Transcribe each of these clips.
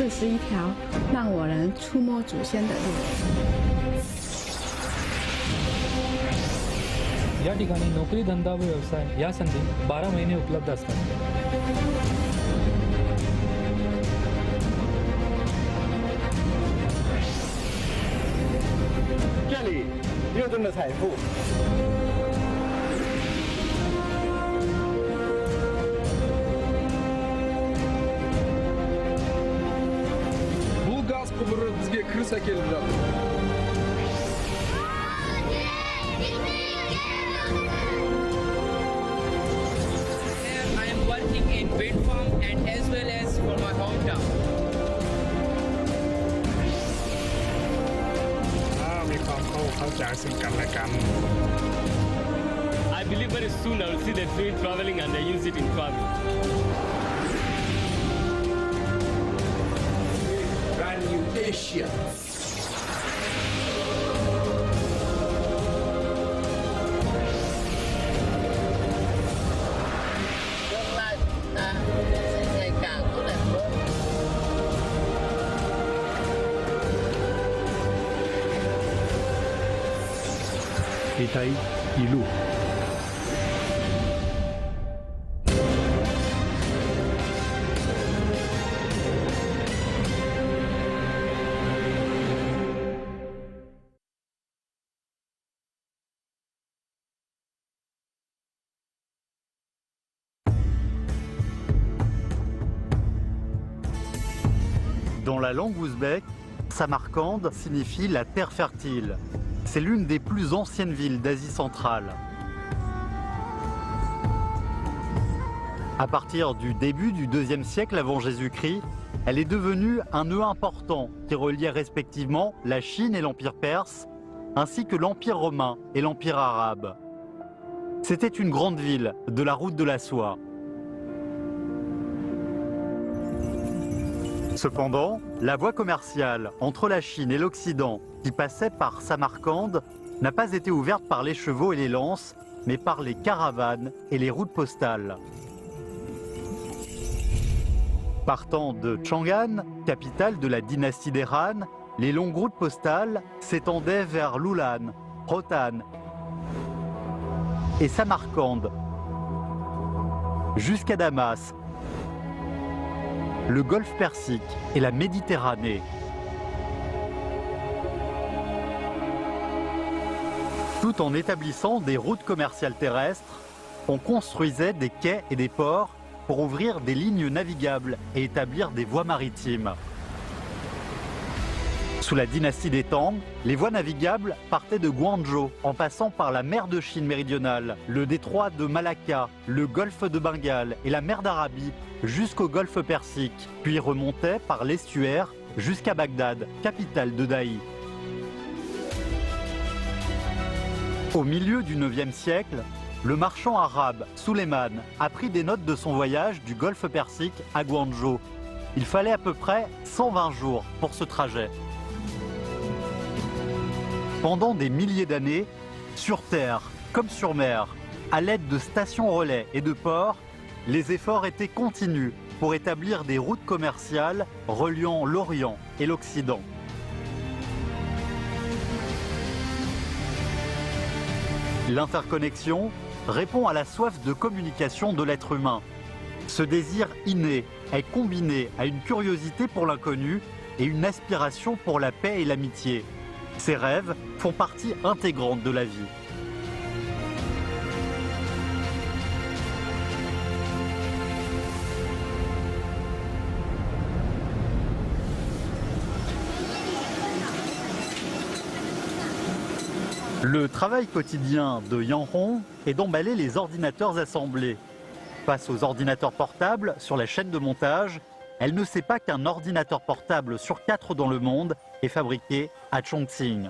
41条让我能触摸祖先的路。 या ठिकाणी नोकरी धंदा व व्यवसाय या संधी 12 महिने उपलब्ध असतात. 这里6吨的财富。 Bu gaz quvuri bizga kirsa kelib жатыр. I am working in wind farm and as well as for my hometown. มีความเข้าใจซึ่งกันและกัน I believe very soon I will see the train traveling and I use it in travel. Brand new Asia. Pétaï, Ilou. Dans la langue ouzbek, Samarcande signifie la terre fertile. C'est l'une des plus anciennes villes d'Asie centrale. À partir du début du IIe siècle avant Jésus-Christ, elle est devenue un nœud important qui reliait respectivement la Chine et l'Empire perse, ainsi que l'Empire romain et l'Empire arabe. C'était une grande ville de la route de la soie. Cependant, la voie commerciale entre la Chine et l'Occident, qui passait par Samarcande, n'a pas été ouverte par les chevaux et les lances, mais par les caravanes et les routes postales. Partant de Chang'an, capitale de la dynastie des Han, les longues routes postales s'étendaient vers Loulan, Rotan et Samarcande, jusqu'à Damas, le golfe Persique et la Méditerranée. Tout en établissant des routes commerciales terrestres, on construisait des quais et des ports pour ouvrir des lignes navigables et établir des voies maritimes. Sous la dynastie des Tang, les voies navigables partaient de Guangzhou en passant par la mer de Chine méridionale, le détroit de Malacca, le golfe de Bengale et la mer d'Arabie jusqu'au golfe Persique, puis remontaient par l'estuaire jusqu'à Bagdad, capitale de Daï. Au milieu du IXe siècle, le marchand arabe Suleiman a pris des notes de son voyage du golfe Persique à Guangzhou. Il fallait à peu près 120 jours pour ce trajet. Pendant des milliers d'années, sur terre comme sur mer, à l'aide de stations relais et de ports, les efforts étaient continus pour établir des routes commerciales reliant l'Orient et l'Occident. L'interconnexion répond à la soif de communication de l'être humain. Ce désir inné est combiné à une curiosité pour l'inconnu et une aspiration pour la paix et l'amitié. Ces rêves font partie intégrante de la vie. Le travail quotidien de Yang Hong est d'emballer les ordinateurs assemblés. Face aux ordinateurs portables sur la chaîne de montage, elle ne sait pas qu'un ordinateur portable sur 4 dans le monde est fabriqué à Chongqing.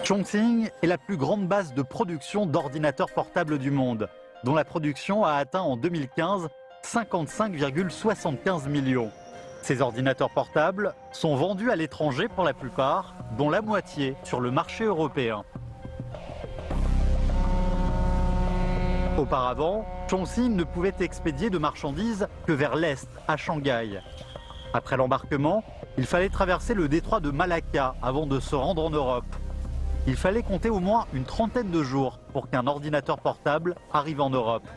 Chongqing est la plus grande base de production d'ordinateurs portables du monde, dont la production a atteint en 2015 55,75 millions. Ces ordinateurs portables sont vendus à l'étranger pour la plupart, dont la moitié sur le marché européen. Auparavant, Chongqing ne pouvait expédier de marchandises que vers l'est, à Shanghai. Après l'embarquement, il fallait traverser le détroit de Malacca avant de se rendre en Europe. Il fallait compter au moins une trentaine de jours pour qu'un ordinateur portable arrive en Europe.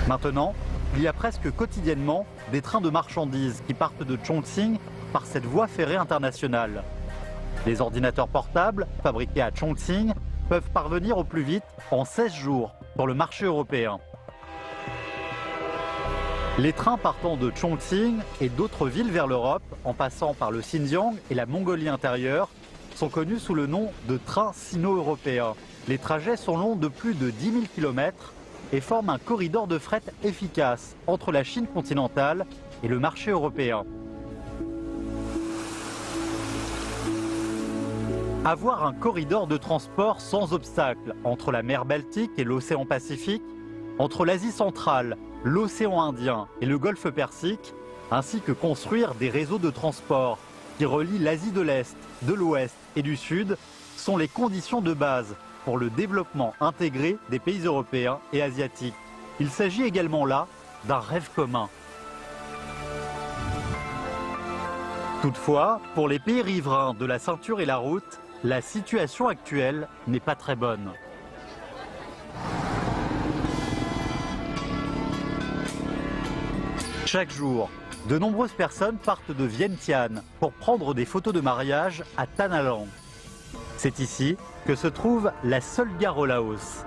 Maintenant, il y a presque quotidiennement des trains de marchandises qui partent de Chongqing par cette voie ferrée internationale. Les ordinateurs portables, fabriqués à Chongqing, peuvent parvenir au plus vite en 16 jours sur le marché européen. Les trains partant de Chongqing et d'autres villes vers l'Europe, en passant par le Xinjiang et la Mongolie intérieure, sont connus sous le nom de trains sino-européens. Les trajets sont longs de plus de 10 000 km et forment un corridor de fret efficace entre la Chine continentale et le marché européen. Avoir un corridor de transport sans obstacle entre la mer Baltique et l'océan Pacifique, entre l'Asie centrale, l'océan Indien et le golfe Persique, ainsi que construire des réseaux de transport qui relient l'Asie de l'Est, de l'Ouest et du Sud, sont les conditions de base pour le développement intégré des pays européens et asiatiques. Il s'agit également là d'un rêve commun. Toutefois, pour les pays riverains de la ceinture et la route, la situation actuelle n'est pas très bonne. Chaque jour, de nombreuses personnes partent de Vientiane pour prendre des photos de mariage à Tanalang. C'est ici que se trouve la seule gare au Laos.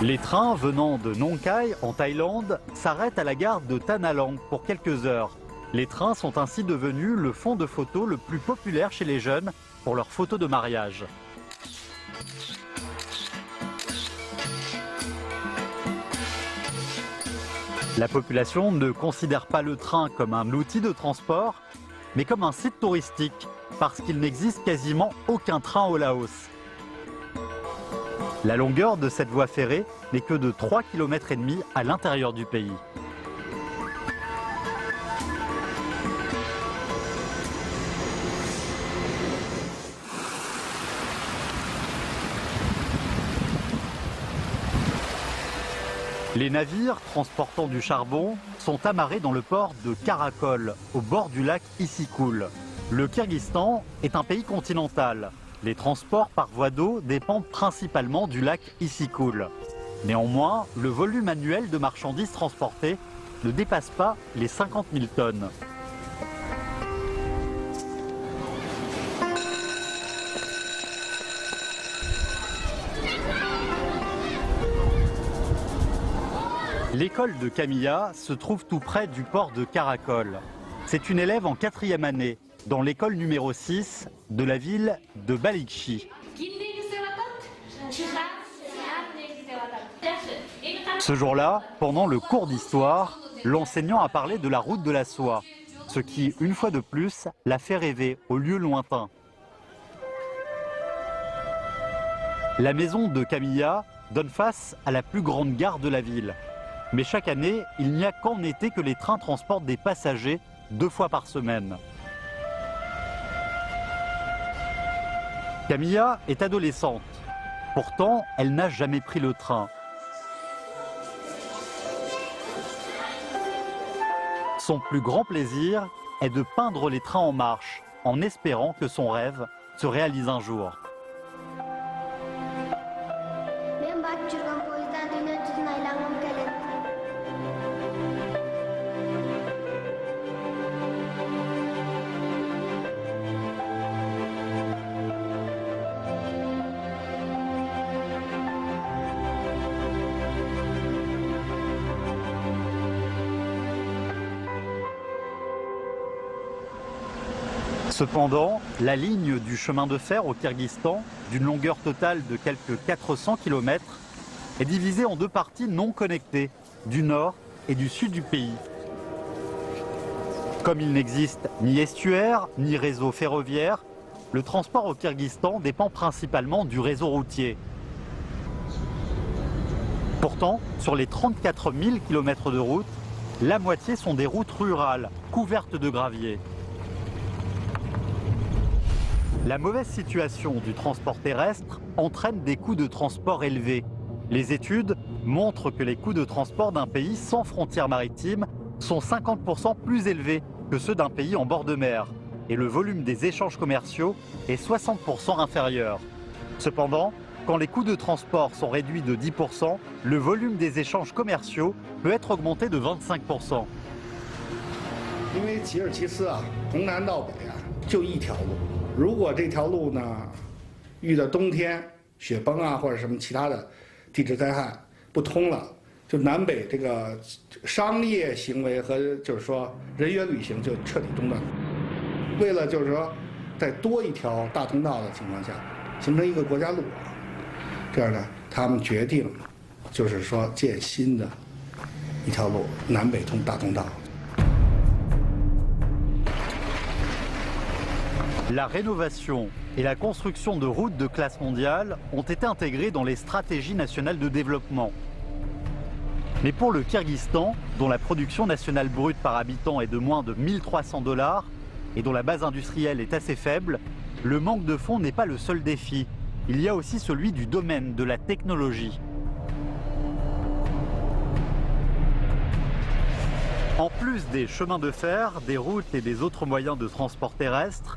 Les trains venant de Nong Khai en Thaïlande s'arrêtent à la gare de Tanalang pour quelques heures. Les trains sont ainsi devenus le fond de photos le plus populaire chez les jeunes pour leurs photos de mariage. La population ne considère pas le train comme un outil de transport, mais comme un site touristique, parce qu'il n'existe quasiment aucun train au Laos. La longueur de cette voie ferrée n'est que de 3,5 km à l'intérieur du pays. Les navires transportant du charbon sont amarrés dans le port de Karakol, au bord du lac Issyk-Kul. Le Kyrgyzstan est un pays continental. Les transports par voie d'eau dépendent principalement du lac Issyk-Kul. Néanmoins, le volume annuel de marchandises transportées ne dépasse pas les 50 000 tonnes. L'école de Camilla se trouve tout près du port de Karakol. C'est une élève en 4e année, dans l'école numéro 6 de la ville de Balikshi. Ce jour-là, pendant le cours d'histoire, l'enseignant a parlé de la route de la soie, ce qui, une fois de plus, l'a fait rêver aux lieux lointains. La maison de Camilla donne face à la plus grande gare de la ville. Mais chaque année, il n'y a qu'en été que les trains transportent des passagers 2 fois par semaine. Camilla est adolescente. Pourtant, elle n'a jamais pris le train. Son plus grand plaisir est de peindre les trains en marche, en espérant que son rêve se réalise un jour. Cependant, la ligne du chemin de fer au Kyrgyzstan, d'une longueur totale de quelques 400 km, est divisée en 2 parties non connectées, du nord et du sud du pays. Comme il n'existe ni estuaire, ni réseau ferroviaire, le transport au Kyrgyzstan dépend principalement du réseau routier. Pourtant, sur les 34 000 km de route, la moitié sont des routes rurales, couvertes de gravier. La mauvaise situation du transport terrestre entraîne des coûts de transport élevés. Les études montrent que les coûts de transport d'un pays sans frontières maritimes sont 50% plus élevés que ceux d'un pays en bord de mer. Et le volume des échanges commerciaux est 60% inférieur. Cependant, quand les coûts de transport sont réduits de 10%, le volume des échanges commerciaux peut être augmenté de 25%. 因为吉尔吉斯啊，从南到北啊，就一条路。如果这条路呢，遇到冬天雪崩啊或者什么其他的地质灾害不通了，就南北这个商业行为和就是说人员旅行就彻底中断。为了就是说再多一条大通道的情况下，形成一个国家路网，这样呢，他们决定就是说建新的一条路，南北通大通道。 La rénovation et la construction de routes de classe mondiale ont été intégrées dans les stratégies nationales de développement. Mais pour le Kyrgyzstan, dont la production nationale brute par habitant est de moins de 1300 $ et dont la base industrielle est assez faible, le manque de fonds n'est pas le seul défi. Il y a aussi celui du domaine de la technologie. En plus des chemins de fer, des routes et des autres moyens de transport terrestre,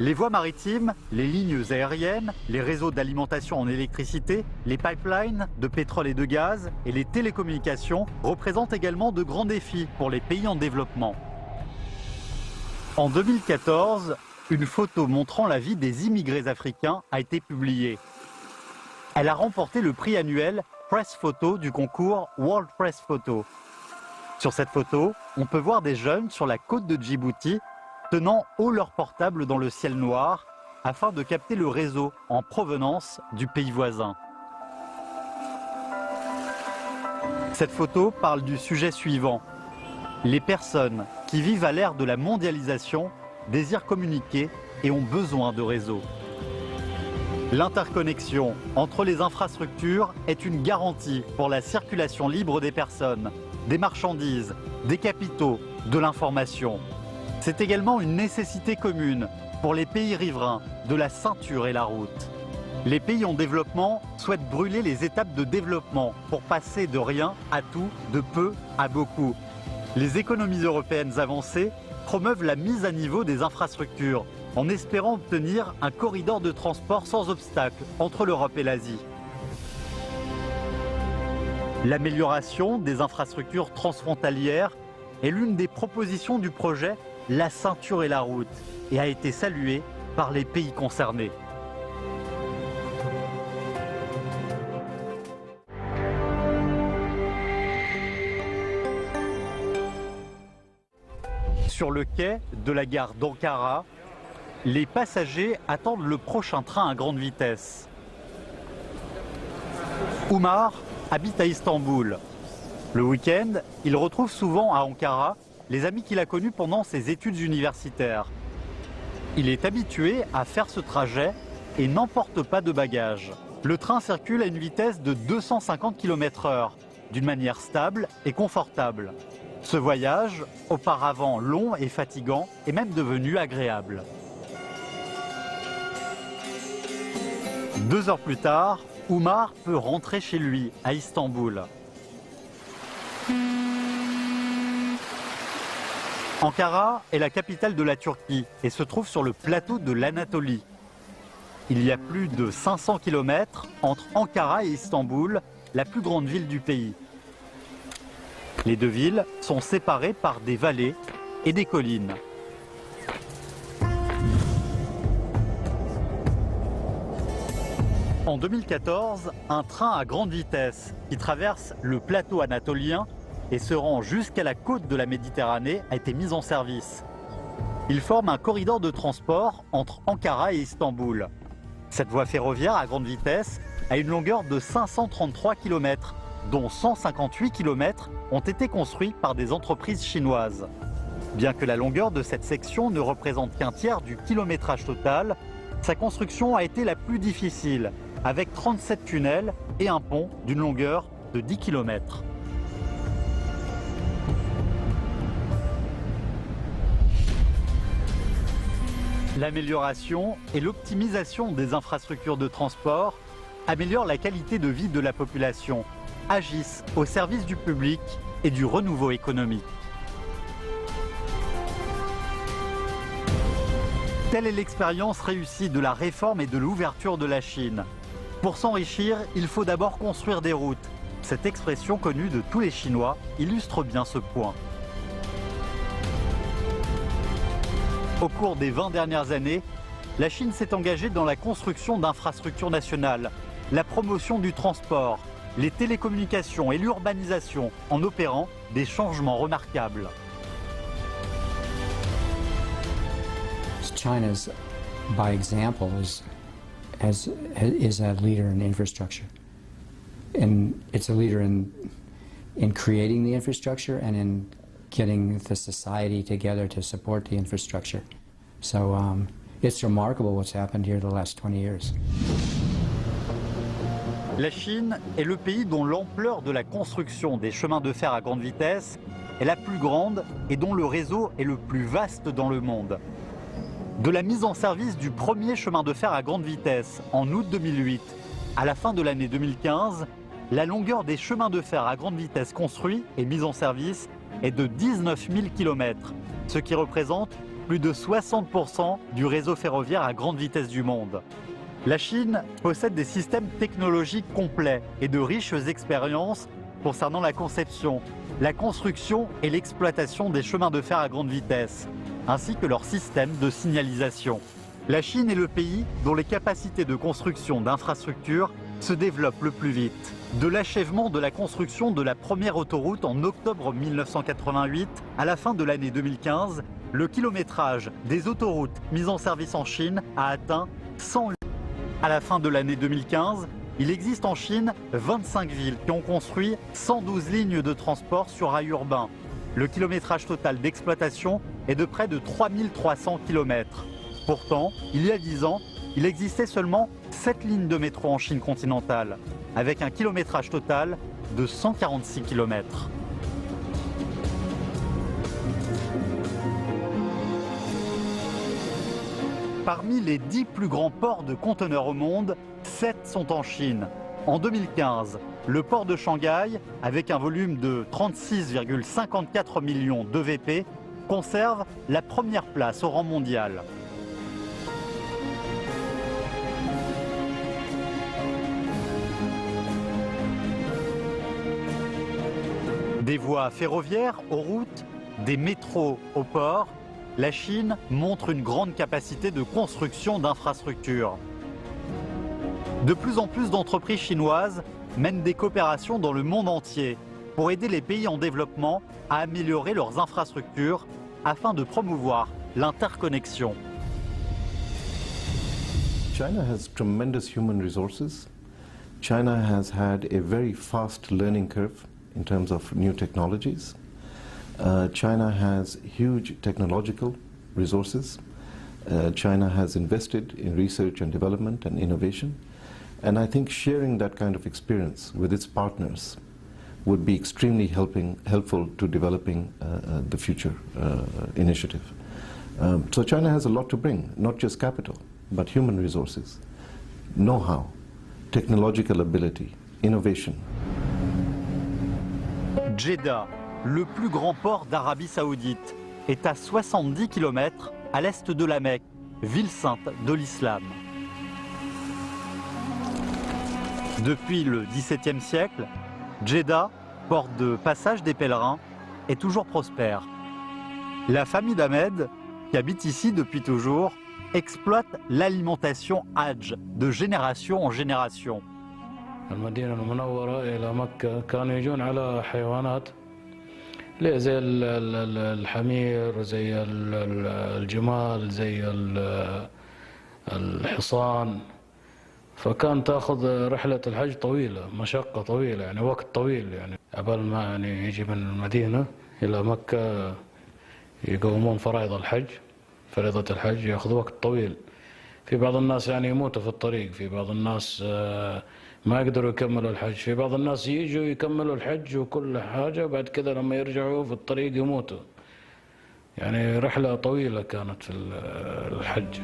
les voies maritimes, les lignes aériennes, les réseaux d'alimentation en électricité, les pipelines de pétrole et de gaz et les télécommunications représentent également de grands défis pour les pays en développement. En 2014, une photo montrant la vie des immigrés africains a été publiée. Elle a remporté le prix annuel Press Photo du concours World Press Photo. Sur cette photo, on peut voir des jeunes sur la côte de Djibouti tenant haut leur portable dans le ciel noir afin de capter le réseau en provenance du pays voisin. Cette photo parle du sujet suivant. Les personnes qui vivent à l'ère de la mondialisation désirent communiquer et ont besoin de réseaux. L'interconnexion entre les infrastructures est une garantie pour la circulation libre des personnes, des marchandises, des capitaux, de l'information. C'est également une nécessité commune pour les pays riverains de la ceinture et la route. Les pays en développement souhaitent brûler les étapes de développement pour passer de rien à tout, de peu à beaucoup. Les économies européennes avancées promeuvent la mise à niveau des infrastructures en espérant obtenir un corridor de transport sans obstacle entre l'Europe et l'Asie. L'amélioration des infrastructures transfrontalières est l'une des propositions du projet La ceinture et la route et a été saluée par les pays concernés. Sur le quai de la gare d'Ankara, les passagers attendent le prochain train à grande vitesse. Oumar habite à Istanbul. Le week-end, il retrouve souvent à Ankara les amis qu'il a connus pendant ses études universitaires. Il est habitué à faire ce trajet et n'emporte pas de bagages. Le train circule à une vitesse de 250 km/h, d'une manière stable et confortable. Ce voyage, auparavant long et fatigant, est même devenu agréable. 2 heures plus tard, Oumar peut rentrer chez lui, à Istanbul. Ankara est la capitale de la Turquie et se trouve sur le plateau de l'Anatolie. Il y a plus de 500 km entre Ankara et Istanbul, la plus grande ville du pays. Les deux villes sont séparées par des vallées et des collines. En 2014, un train à grande vitesse qui traverse le plateau anatolien et se rend jusqu'à la côte de la Méditerranée a été mis en service. Il forme un corridor de transport entre Ankara et Istanbul. Cette voie ferroviaire à grande vitesse a une longueur de 533 km, dont 158 km ont été construits par des entreprises chinoises. Bien que la longueur de cette section ne représente qu'un tiers du kilométrage total, sa construction a été la plus difficile, avec 37 tunnels et un pont d'une longueur de 10 km. L'amélioration et l'optimisation des infrastructures de transport améliorent la qualité de vie de la population, agissent au service du public et du renouveau économique. Telle est l'expérience réussie de la réforme et de l'ouverture de la Chine. Pour s'enrichir, il faut d'abord construire des routes. Cette expression connue de tous les Chinois illustre bien ce point. Au cours des 20 dernières années, la Chine s'est engagée dans la construction d'infrastructures nationales, la promotion du transport, les télécommunications et l'urbanisation en opérant des changements remarquables. China's, by example, is a leader in infrastructure, and it's a leader in creating the infrastructure and in getting the society together to support the infrastructure. So it's remarkable what's happened here the last 20 years. La Chine est le pays dont l'ampleur de la construction des chemins de fer à grande vitesse est la plus grande et dont le réseau est le plus vaste dans le monde. De la mise en service du premier chemin de fer à grande vitesse en août 2008 à la fin de l'année 2015, la longueur des chemins de fer à grande vitesse construits et mis en service est de 19 000 km, ce qui représente plus de 60% du réseau ferroviaire à grande vitesse du monde. La Chine possède des systèmes technologiques complets et de riches expériences concernant la conception, la construction et l'exploitation des chemins de fer à grande vitesse, ainsi que leur système de signalisation. La Chine est le pays dont les capacités de construction d'infrastructures se développent le plus vite. De l'achèvement de la construction de la première autoroute en octobre 1988 à la fin de l'année 2015, le kilométrage des autoroutes mises en service en Chine a atteint 100 000. À la fin de l'année 2015, il existe en Chine 25 villes qui ont construit 112 lignes de transport sur rail urbain. Le kilométrage total d'exploitation est de près de 3300 km. Pourtant, il y a 10 ans, il existait seulement 7 lignes de métro en Chine continentale, avec un kilométrage total de 146 km. Parmi les 10 plus grands ports de conteneurs au monde, 7 sont en Chine. En 2015, le port de Shanghai, avec un volume de 36,54 millions d'EVP, conserve la première place au rang mondial. Des voies ferroviaires aux routes, des métros aux ports, la Chine montre une grande capacité de construction d'infrastructures. De plus en plus d'entreprises chinoises mènent des coopérations dans le monde entier pour aider les pays en développement à améliorer leurs infrastructures afin de promouvoir l'interconnexion. China has tremendous human resources. China has had a very fast learning curve in terms of new technologies. China has huge technological resources. China has invested in research and development and innovation. And I think sharing that kind of experience with its partners would be extremely helpful to developing the future initiative. So China has a lot to bring, not just capital, but human resources, know-how, technological ability, innovation. Jeddah, le plus grand port d'Arabie Saoudite, est à 70 km à l'est de la Mecque, ville sainte de l'islam. Depuis le XVIIe siècle, Jeddah, port de passage des pèlerins, est toujours prospère. La famille d'Ahmed, qui habite ici depuis toujours, exploite l'alimentation Hajj de génération en génération. المدينة المنورة إلى مكة كانوا يجون على حيوانات زي الحمير زي الجمال زي الحصان فكان تاخذ رحلة الحج طويلة مشقة طويلة يعني وقت طويل يعني قبل ما يعني يجي من المدينة إلى مكة يقومون فرائض الحج فريضة الحج ياخذ وقت طويل في بعض الناس يعني يموتوا في الطريق في بعض الناس ما يقدروا يكملوا الحج في بعض الناس يجوا يكملوا الحج وكل حاجة بعد كذا لما يرجعوا في الطريق يموتوا يعني رحلة طويلة كانت في الحج.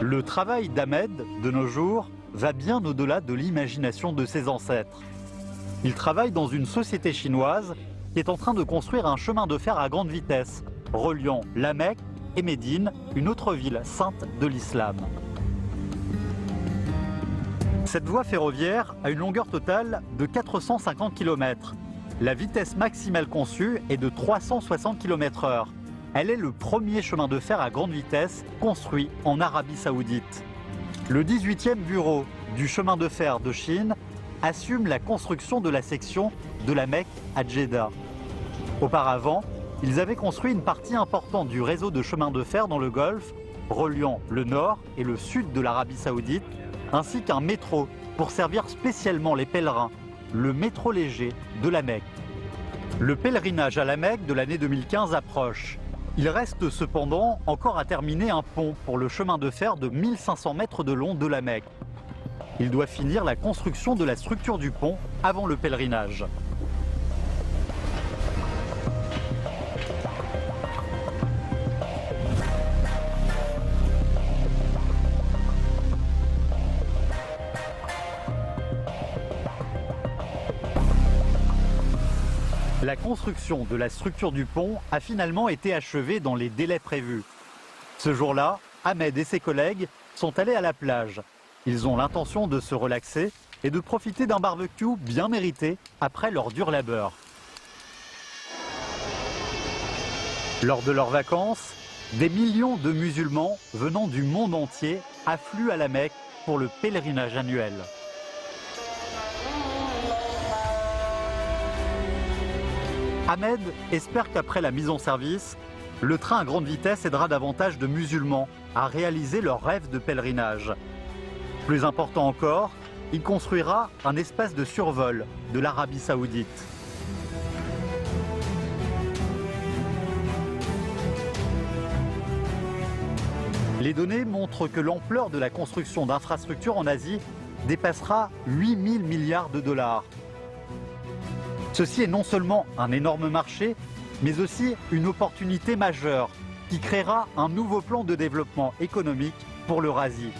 Le travail d'Ahmed, de nos jours, va bien au-delà de l'imagination de ses ancêtres. Il travaille dans une société chinoise qui est en train de construire un chemin de fer à grande vitesse, reliant la Mecque et Médine, une autre ville sainte de l'islam. Cette voie ferroviaire a une longueur totale de 450 km. La vitesse maximale conçue est de 360 km/h. Elle est le premier chemin de fer à grande vitesse construit en Arabie Saoudite. Le 18e bureau du chemin de fer de Chine assume la construction de la section de la Mecque à Jeddah. Auparavant, ils avaient construit une partie importante du réseau de chemins de fer dans le Golfe, reliant le nord et le sud de l'Arabie Saoudite, ainsi qu'un métro pour servir spécialement les pèlerins, le métro léger de la Mecque. Le pèlerinage à la Mecque de l'année 2015 approche. Il reste cependant encore à terminer un pont pour le chemin de fer de 1500 mètres de long de la Mecque. Il doit finir la construction de la structure du pont avant le pèlerinage. La construction de la structure du pont a finalement été achevée dans les délais prévus. Ce jour-là, Ahmed et ses collègues sont allés à la plage. Ils ont l'intention de se relaxer et de profiter d'un barbecue bien mérité après leur dur labeur. Lors de leurs vacances, des millions de musulmans venant du monde entier affluent à la Mecque pour le pèlerinage annuel. Ahmed espère qu'après la mise en service, le train à grande vitesse aidera davantage de musulmans à réaliser leur rêve de pèlerinage. Plus important encore, il construira un espace de survol de l'Arabie Saoudite. Les données montrent que l'ampleur de la construction d'infrastructures en Asie dépassera 8 000 milliards de dollars. Ceci est non seulement un énorme marché, mais aussi une opportunité majeure qui créera un nouveau plan de développement économique pour l'Eurasie.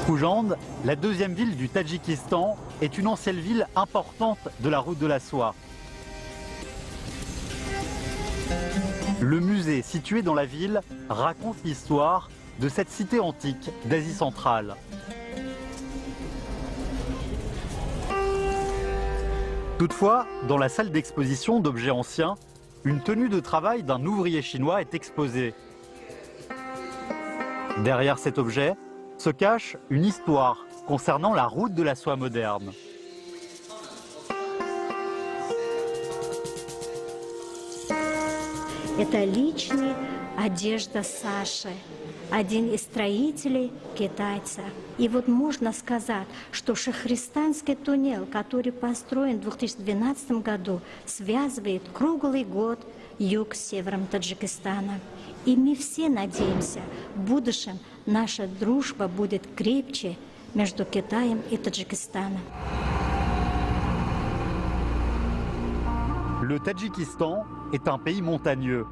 Khoujand, la deuxième ville du Tadjikistan, est une ancienne ville importante de la route de la soie. Le musée situé dans la ville raconte l'histoire de cette cité antique d'Asie centrale. Toutefois, dans la salle d'exposition d'objets anciens, une tenue de travail d'un ouvrier chinois est exposée. Derrière cet objet se cache une histoire concernant la route de la soie moderne. Это личная одежда Саши, один из строителей китайца. И вот можно сказать, что Шахристанский туннель, который построен в 2012 году, связывает круглый год юг с севером Таджикистана. И мы все надеемся, в будущем наша дружба будет крепче между Китаем и Таджикистаном. Le Tadjikistan est un pays montagneux.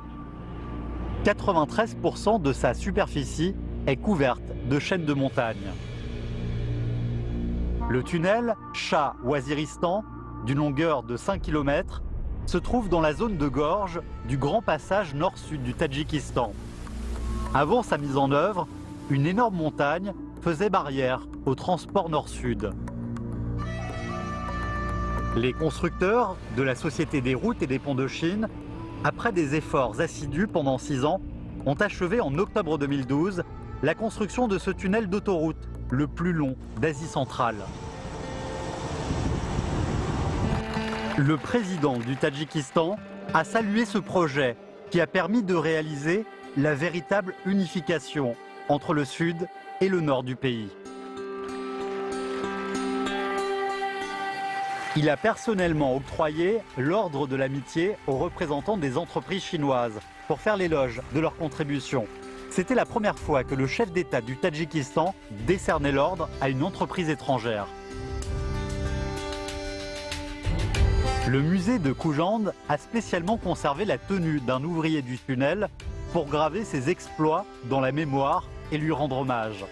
93% de sa superficie est couverte de chaînes de montagnes. Le tunnel Shah-Waziristan, d'une longueur de 5 km, se trouve dans la zone de gorge du grand passage nord-sud du Tadjikistan. Avant sa mise en œuvre, une énorme montagne faisait barrière au transport nord-sud. Les constructeurs de la Société des routes et des ponts de Chine, après des efforts assidus pendant 6 ans, ont achevé en octobre 2012 la construction de ce tunnel d'autoroute, le plus long d'Asie centrale. Le président du Tadjikistan a salué ce projet qui a permis de réaliser la véritable unification entre le sud et le nord du pays. Il a personnellement octroyé l'ordre de l'amitié aux représentants des entreprises chinoises pour faire l'éloge de leur contribution. C'était la première fois que le chef d'État du Tadjikistan décernait l'ordre à une entreprise étrangère. Le musée de Khoujand a spécialement conservé la tenue d'un ouvrier du tunnel pour graver ses exploits dans la mémoire et lui rendre hommage.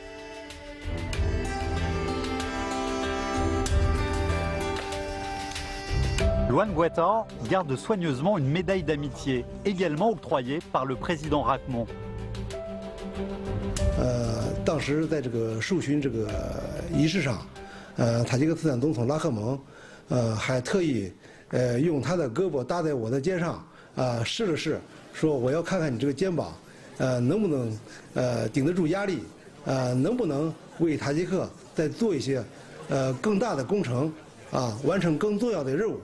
Luan Guetta garde soigneusement une médaille d'amitié, également octroyée par le président Rachmon. 当时在这个授勋这个仪式上，塔吉克斯坦总统拉赫蒙，还特意用他的胳膊搭在我的肩上，试了试，说我要看看你这个肩膀，能不能顶得住压力，能不能为塔吉克再做一些更大的工程，完成更重要的任务。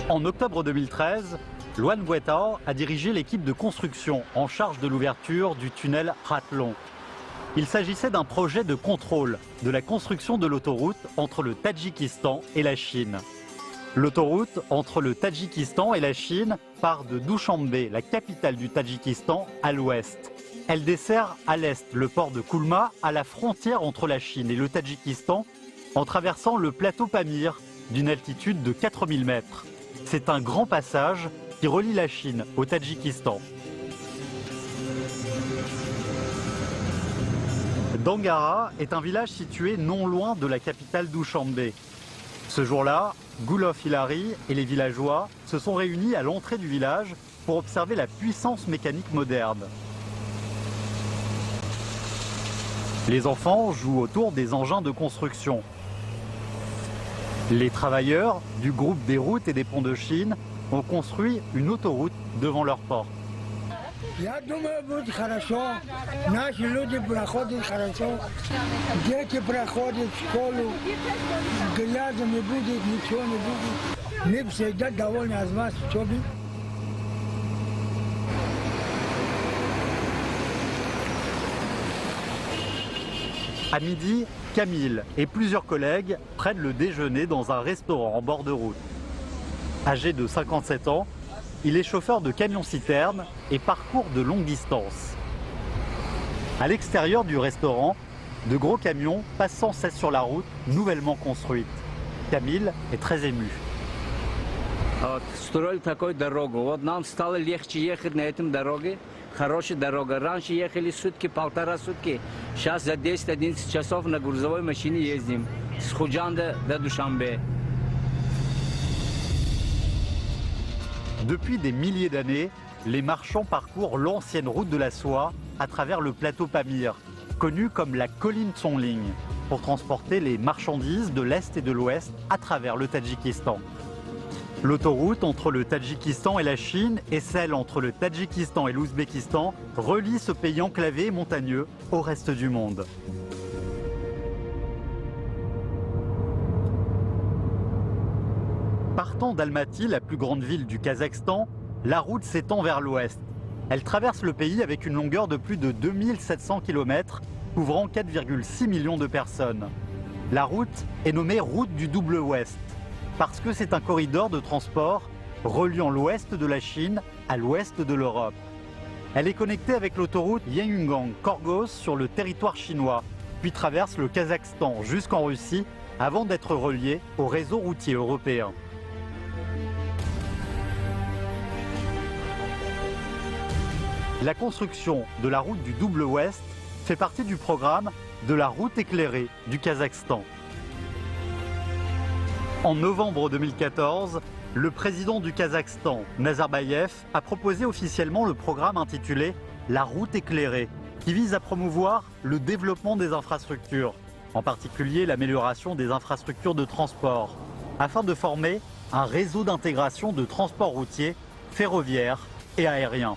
En octobre 2013, Luan Guetta a dirigé l'équipe de construction en charge de l'ouverture du tunnel Ratlon. Il s'agissait d'un projet de contrôle de la construction de l'autoroute entre le Tadjikistan et la Chine. L'autoroute entre le Tadjikistan et la Chine part de Dushanbe, la capitale du Tadjikistan, à l'ouest. Elle dessert à l'est le port de Koulma, à la frontière entre la Chine et le Tadjikistan, en traversant le plateau Pamir d'une altitude de 4000 mètres. C'est un grand passage qui relie la Chine au Tadjikistan. Dangara est un village situé non loin de la capitale Dushanbe. Ce jour-là, Goulof Hilari et les villageois se sont réunis à l'entrée du village pour observer la puissance mécanique moderne. Les enfants jouent autour des engins de construction. Les travailleurs du groupe des routes et des ponts de Chine ont construit une autoroute devant leur porte. À midi, Camille et plusieurs collègues prennent le déjeuner dans un restaurant en bord de route. Âgé de 57 ans, il est chauffeur de camion-citerne et parcourt de longues distances. À l'extérieur du restaurant, de gros camions passent sans cesse sur la route nouvellement construite. Camille est très ému. Хорошая дорога. Раньше ехали сутки, 1,5 сутки. Сейчас за 10-11 часов на грузовой машине ездим. С Худжанда до Душанбе. Depuis des milliers d'années, les marchands parcourent l'ancienne route de la soie à travers le plateau Pamir, connu comme la colline Tsongling, pour transporter les marchandises de l'Est et de l'Ouest à travers le Tadjikistan. L'autoroute entre le Tadjikistan et la Chine et celle entre le Tadjikistan et l'Ouzbékistan relie ce pays enclavé et montagneux au reste du monde. Partant d'Almaty, la plus grande ville du Kazakhstan, la route s'étend vers l'ouest. Elle traverse le pays avec une longueur de plus de 2700 km, couvrant 4,6 millions de personnes. La route est nommée route du double ouest, parce que c'est un corridor de transport reliant l'ouest de la Chine à l'ouest de l'Europe. Elle est connectée avec l'autoroute Yeungang-Korgos sur le territoire chinois, puis traverse le Kazakhstan jusqu'en Russie avant d'être reliée au réseau routier européen. La construction de la route du double ouest fait partie du programme de la route éclairée du Kazakhstan. En novembre 2014, le président du Kazakhstan, Nazarbayev, a proposé officiellement le programme intitulé « La route éclairée », qui vise à promouvoir le développement des infrastructures, en particulier l'amélioration des infrastructures de transport, afin de former un réseau d'intégration de transport routier, ferroviaire et aérien.